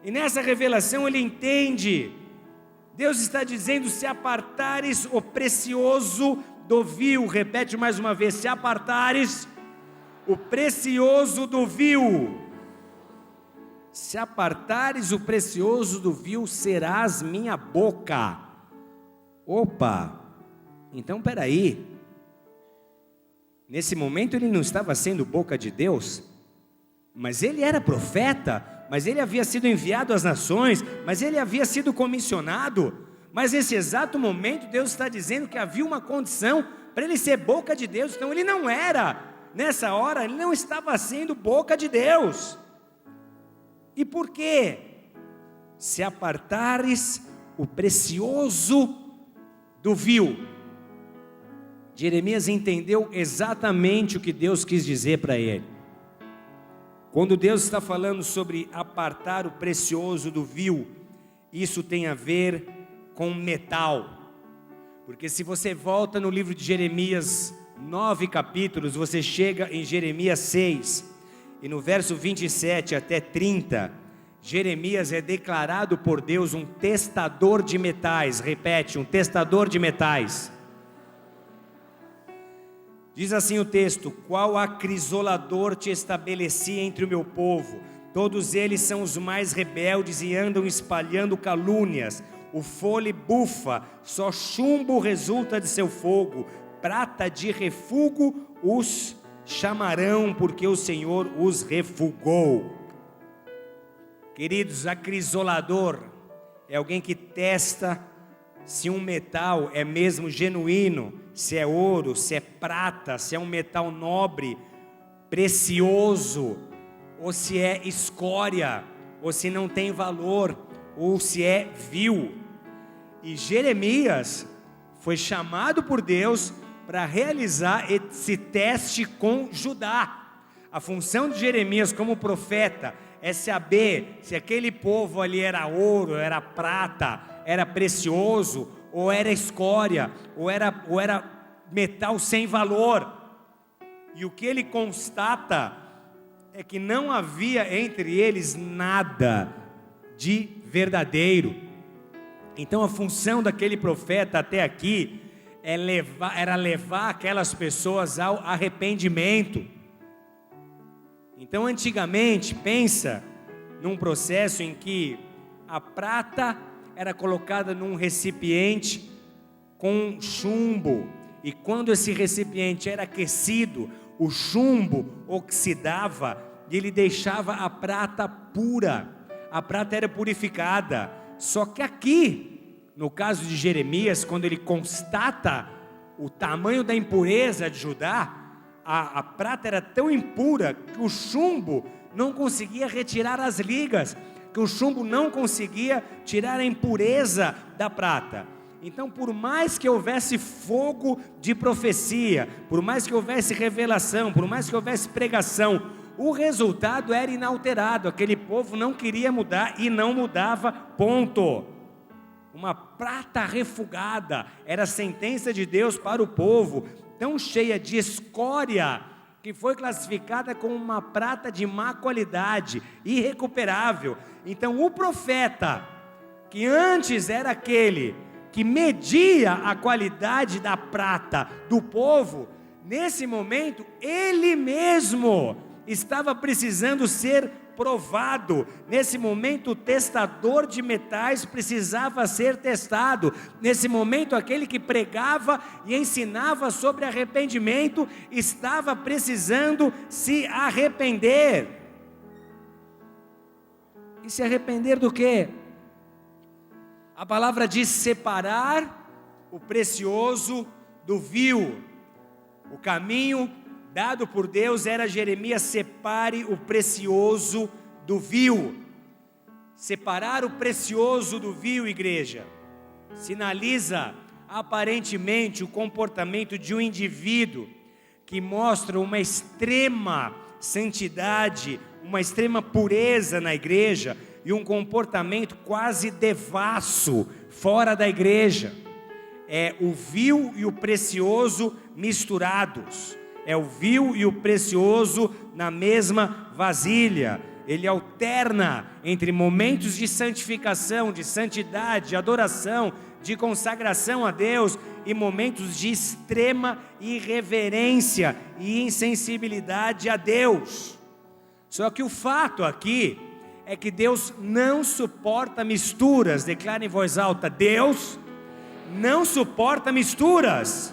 E nessa revelação ele entende. Deus está dizendo: se apartares o precioso do vil. Repete mais uma vez: se apartares o precioso do vil. Se apartares o precioso do vil, serás minha boca. Opa, então peraí. Nesse momento ele não estava sendo boca de Deus, mas ele era profeta, mas ele havia sido enviado às nações, mas ele havia sido comissionado. Mas nesse exato momento Deus está dizendo que havia uma condição para ele ser boca de Deus. Então ele não era, nessa hora, ele não estava sendo boca de Deus. E por quê? Se apartares o precioso do vil. Jeremias entendeu exatamente o que Deus quis dizer para ele. Quando Deus está falando sobre apartar o precioso do vil, isso tem a ver com metal. Porque se você volta no livro de Jeremias, 9 capítulos, você chega em Jeremias 6, e no verso 27 até 30, Jeremias é declarado por Deus um testador de metais. Repete: um testador de metais. Diz assim o texto: qual acrisolador te estabeleci entre o meu povo? Todos eles são os mais rebeldes e andam espalhando calúnias. O fole bufa, só chumbo resulta de seu fogo. Prata de refúgio os chamarão, porque o Senhor os refugou. Queridos, acrisolador é alguém que testa se um metal é mesmo genuíno, se é ouro, se é prata, se é um metal nobre, precioso, ou se é escória, ou se não tem valor, ou se é vil. E Jeremias foi chamado por Deus para realizar esse teste com Judá. A função de Jeremias como profeta é saber se aquele povo ali era ouro, era prata, era precioso, ou era escória, ou era metal sem valor. E o que ele constata é que não havia entre eles nada de verdadeiro. Então a função daquele profeta até aqui era levar aquelas pessoas ao arrependimento. Então antigamente, pensa num processo em que a prata era colocada num recipiente com chumbo, e quando esse recipiente era aquecido, o chumbo oxidava e ele deixava a prata pura, a prata era purificada. Só que aqui, no caso de Jeremias, quando ele constata o tamanho da impureza de Judá, a prata era tão impura que o chumbo não conseguia retirar as ligas, que o chumbo não conseguia tirar a impureza da prata. Então, por mais que houvesse fogo de profecia, por mais que houvesse revelação, por mais que houvesse pregação, o resultado era inalterado. Aquele povo não queria mudar e não mudava, ponto. Uma prata refugada era a sentença de Deus para o povo, tão cheia de escória, que foi classificada como uma prata de má qualidade, irrecuperável. Então o profeta, que antes era aquele que media a qualidade da prata do povo, nesse momento ele mesmo estava precisando ser provado. Nesse momento o testador de metais precisava ser testado. Nesse momento aquele que pregava e ensinava sobre arrependimento estava precisando se arrepender. E se arrepender do quê? A palavra diz separar o precioso do vil. O caminho dado por Deus era: Jeremias, separe o precioso do vil. Separar o precioso do vil, igreja, sinaliza aparentemente o comportamento de um indivíduo que mostra uma extrema santidade, uma extrema pureza na igreja e um comportamento quase devasso fora da igreja. É o vil e o precioso misturados. É o vil e o precioso na mesma vasilha. ele alterna entre momentos de santificação, de santidade, de adoração, de consagração a Deus e momentos de extrema irreverência e insensibilidade a Deus. Só que o fato aqui é que Deus não suporta misturas. Declara em voz alta: Deus não suporta misturas.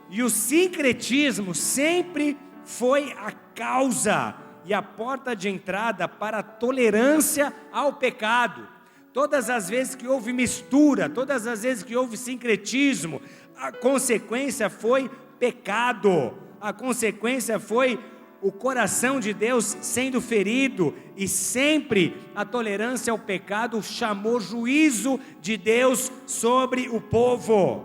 E o sincretismo sempre foi a causa e a porta de entrada para a tolerância ao pecado. Todas as vezes que houve mistura, todas as vezes que houve sincretismo, a consequência foi pecado, a consequência foi o coração de Deus sendo ferido, e sempre a tolerância ao pecado chamou juízo de Deus sobre o povo.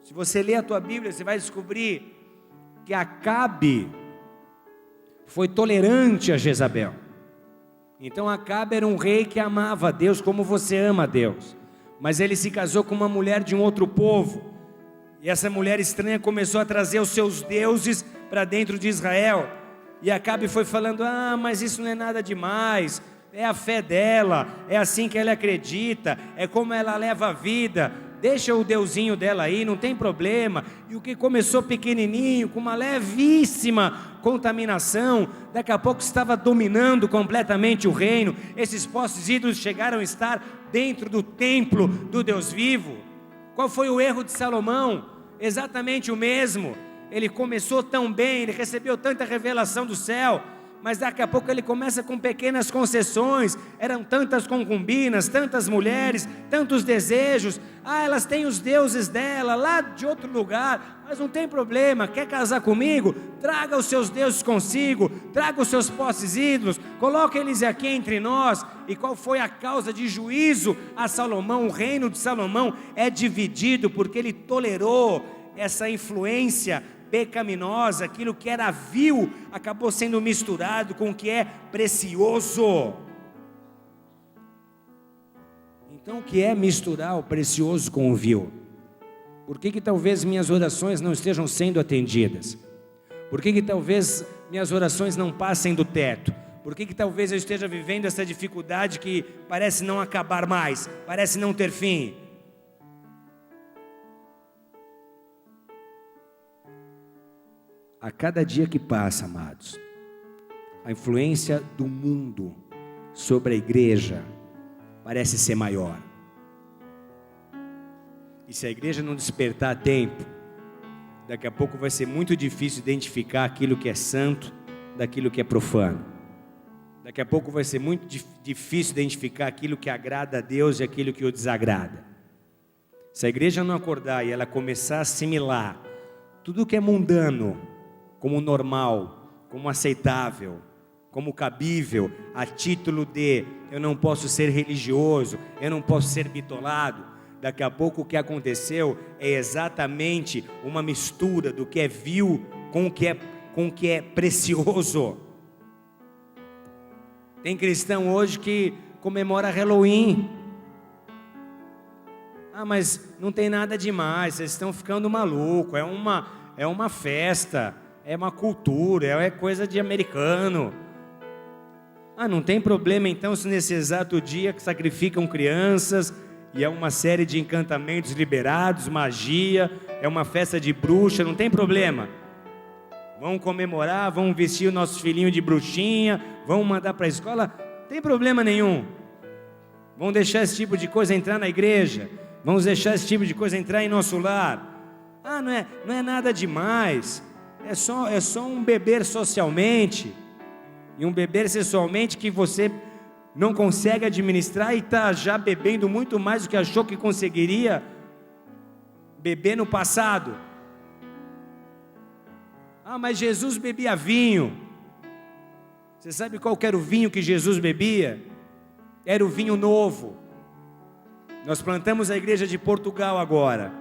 Se você ler a tua Bíblia, você vai descobrir que Acabe foi tolerante a Jezabel. Então Acabe era um rei que amava a Deus como você ama a Deus, mas ele se casou com uma mulher de um outro povo, e essa mulher estranha começou a trazer os seus deuses para dentro de Israel, e Acabe foi falando: mas isso não é nada demais, é a fé dela, é assim que ela acredita, é como ela leva a vida, deixa o deusinho dela aí, não tem problema. E o que começou pequenininho, com uma levíssima contaminação, daqui a pouco estava dominando completamente o reino. Esses postos ídolos chegaram a estar dentro do templo do Deus vivo. Qual foi o erro de Salomão? Exatamente o mesmo. Ele começou tão bem, ele recebeu tanta revelação do céu, mas daqui a pouco ele começa com pequenas concessões. Eram tantas concubinas, tantas mulheres, tantos desejos. Elas têm os deuses dela lá de outro lugar, mas não tem problema. Quer casar comigo? Traga os seus deuses consigo, traga os seus postes ídolos, coloque eles aqui entre nós. E qual foi a causa de juízo a Salomão? O reino de Salomão é dividido porque ele tolerou essa influência pecaminosa. Aquilo que era vil acabou sendo misturado com o que é precioso. Então, o que é misturar o precioso com o vil? Por que talvez minhas orações não estejam sendo atendidas? Por que talvez minhas orações não passem do teto? Por que talvez eu esteja vivendo essa dificuldade que parece não acabar mais, parece não ter fim? A cada dia que passa, amados, a influência do mundo sobre a igreja parece ser maior. E se a igreja não despertar a tempo, daqui a pouco vai ser muito difícil identificar aquilo que é santo daquilo que é profano. Daqui a pouco vai ser muito difícil identificar aquilo que agrada a Deus e aquilo que o desagrada. Se a igreja não acordar e ela começar a assimilar tudo que é mundano como normal, como aceitável, como cabível, a título de eu não posso ser religioso, eu não posso ser bitolado, daqui a pouco o que aconteceu é exatamente uma mistura do que é vil com o que é precioso. Tem cristão hoje que comemora Halloween. Mas não tem nada demais, vocês estão ficando malucos, é uma festa, é uma cultura, é coisa de americano. Não tem problema então se nesse exato dia que sacrificam crianças, e é uma série de encantamentos liberados, magia, é uma festa de bruxa, não tem problema. Vão comemorar, vão vestir o nosso filhinho de bruxinha, vão mandar para a escola, não tem problema nenhum. Vão deixar esse tipo de coisa entrar na igreja, vamos deixar esse tipo de coisa entrar em nosso lar. Não é nada demais, é só um beber socialmente, e um beber sexualmente que você não consegue administrar e está já bebendo muito mais do que achou que conseguiria beber no passado. Mas Jesus bebia vinho. Você sabe qual que era o vinho que Jesus bebia? Era o vinho novo. Nós plantamos a igreja de Portugal agora.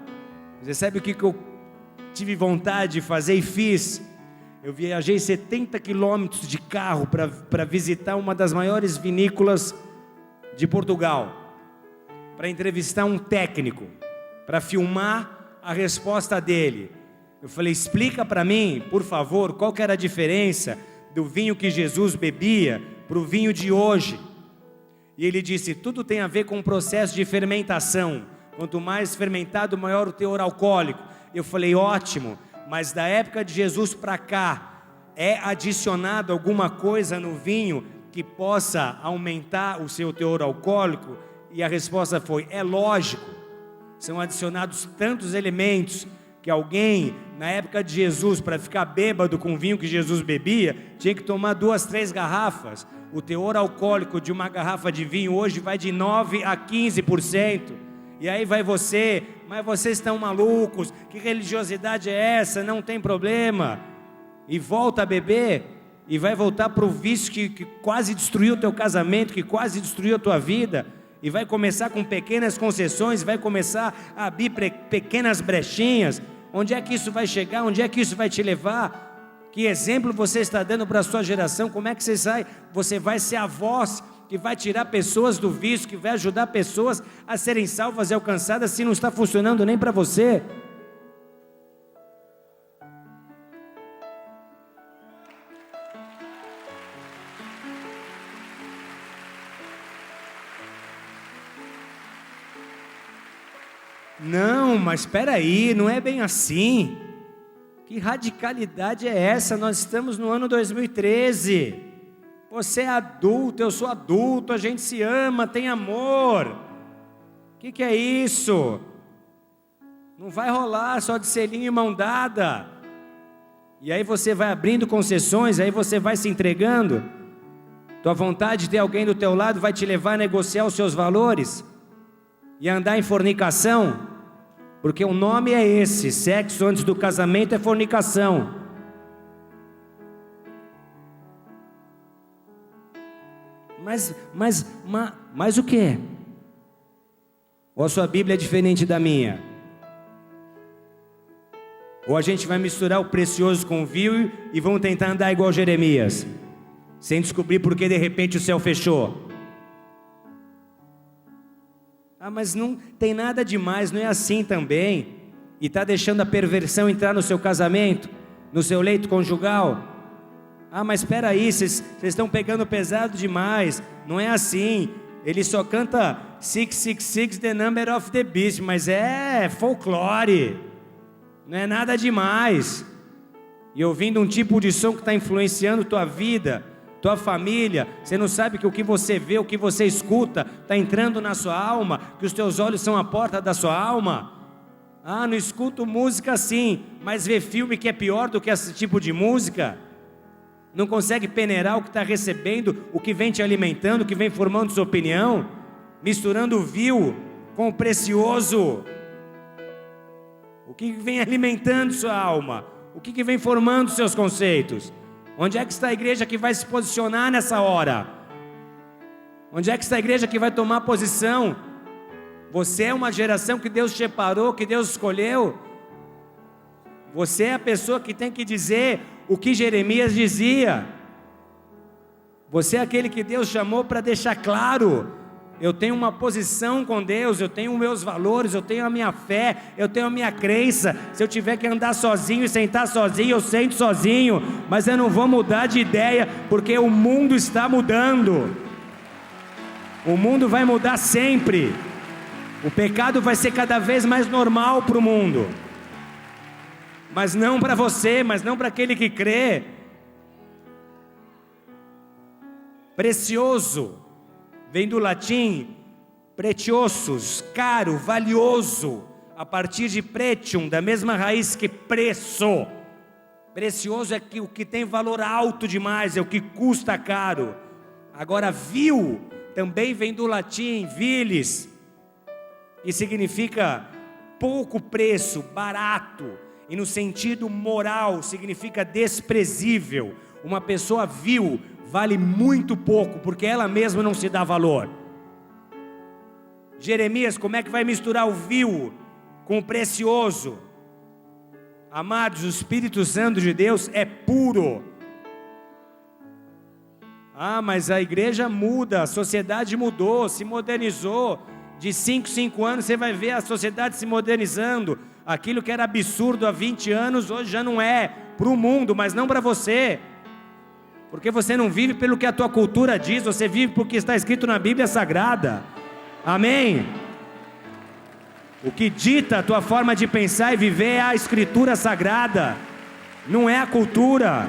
Você sabe o que eu tive vontade de fazer e fiz? Eu viajei 70 quilômetros de carro para visitar uma das maiores vinícolas de Portugal, para entrevistar um técnico, para filmar a resposta dele. Eu falei: explica para mim, por favor, qual que era a diferença do vinho que Jesus bebia para o vinho de hoje. E ele disse, tudo tem a ver com o processo de fermentação. Quanto mais fermentado, maior o teor alcoólico. Eu falei, ótimo, mas da época de Jesus para cá, é adicionado alguma coisa no vinho que possa aumentar o seu teor alcoólico? E a resposta foi, é lógico. São adicionados tantos elementos que alguém, na época de Jesus, para ficar bêbado com o vinho que Jesus bebia, tinha que tomar 2, 3 garrafas. O teor alcoólico de uma garrafa de vinho hoje vai de 9% a 15%. E aí vai você, mas vocês estão malucos, que religiosidade é essa? Não tem problema. E volta a beber, e vai voltar para o vício que quase destruiu o teu casamento, que quase destruiu a tua vida. E vai começar com pequenas concessões, vai começar a abrir pequenas brechinhas. Onde é que isso vai chegar? Onde é que isso vai te levar? Que exemplo você está dando para a sua geração? Como é que você vai ser a voz que vai tirar pessoas do vício, que vai ajudar pessoas a serem salvas e alcançadas, se não está funcionando nem para você? Não, mas espera aí, não é bem assim. Que radicalidade é essa? Nós estamos no ano 2013. Você é adulto, eu sou adulto, a gente se ama, tem amor. O que é isso? Não vai rolar só de selinho e mão dada. E aí você vai abrindo concessões, aí você vai se entregando. Tua vontade de ter alguém do teu lado vai te levar a negociar os seus valores e andar em fornicação. Porque o nome é esse, sexo antes do casamento é fornicação. Mas o que? Ou a sua Bíblia é diferente da minha? Ou a gente vai misturar o precioso com o vil e vamos tentar andar igual Jeremias, sem descobrir por que de repente o céu fechou. Ah, mas não tem nada demais, não é assim também. E está deixando a perversão entrar no seu casamento, no seu leito conjugal. Ah, mas espera aí, vocês estão pegando pesado demais. Não é assim. Ele só canta 666, the number of the beast, mas é folclore. Não é nada demais. E ouvindo um tipo de som que está influenciando tua vida, tua família, você não sabe que o que você vê, o que você escuta, está entrando na sua alma, que os teus olhos são a porta da sua alma. Ah, não escuto música assim, mas vê filme que é pior do que esse tipo de música. Não consegue peneirar o que está recebendo, o que vem te alimentando, o que vem formando sua opinião, misturando o vil com o precioso. O que vem alimentando sua alma, o que vem formando seus conceitos. Onde é que está a igreja que vai se posicionar nessa hora? Onde é que está a igreja que vai tomar posição? Você é uma geração que Deus separou, que Deus escolheu. Você é a pessoa que tem que dizer o que Jeremias dizia. Você é aquele que Deus chamou para deixar claro: eu tenho uma posição com Deus, eu tenho meus valores, eu tenho a minha fé, eu tenho a minha crença. Se eu tiver que andar sozinho e sentar sozinho, eu sento sozinho, mas eu não vou mudar de ideia, porque o mundo está mudando. O mundo vai mudar sempre. O pecado vai ser cada vez mais normal para o mundo, mas não para você, mas não para aquele que crê. Precioso vem do latim preciosus, caro, valioso, a partir de pretium, da mesma raiz que preço. Precioso é o que tem valor alto demais, é o que custa caro. Agora, vil também vem do latim vilis, e significa pouco preço, barato, e no sentido moral significa desprezível. Uma pessoa vil vale muito pouco, porque ela mesma não se dá valor. Jeremias, como é que vai misturar o vil com o precioso? Amados, o Espírito Santo de Deus é puro. Ah, mas a igreja muda, a sociedade mudou, se modernizou. De 5 anos você vai ver a sociedade se modernizando. Aquilo que era absurdo há 20 anos, hoje já não é, para o mundo, mas não para você. Porque você não vive pelo que a tua cultura diz, você vive porque está escrito na Bíblia Sagrada. Amém? O que dita a tua forma de pensar e viver é a Escritura Sagrada, não é a cultura.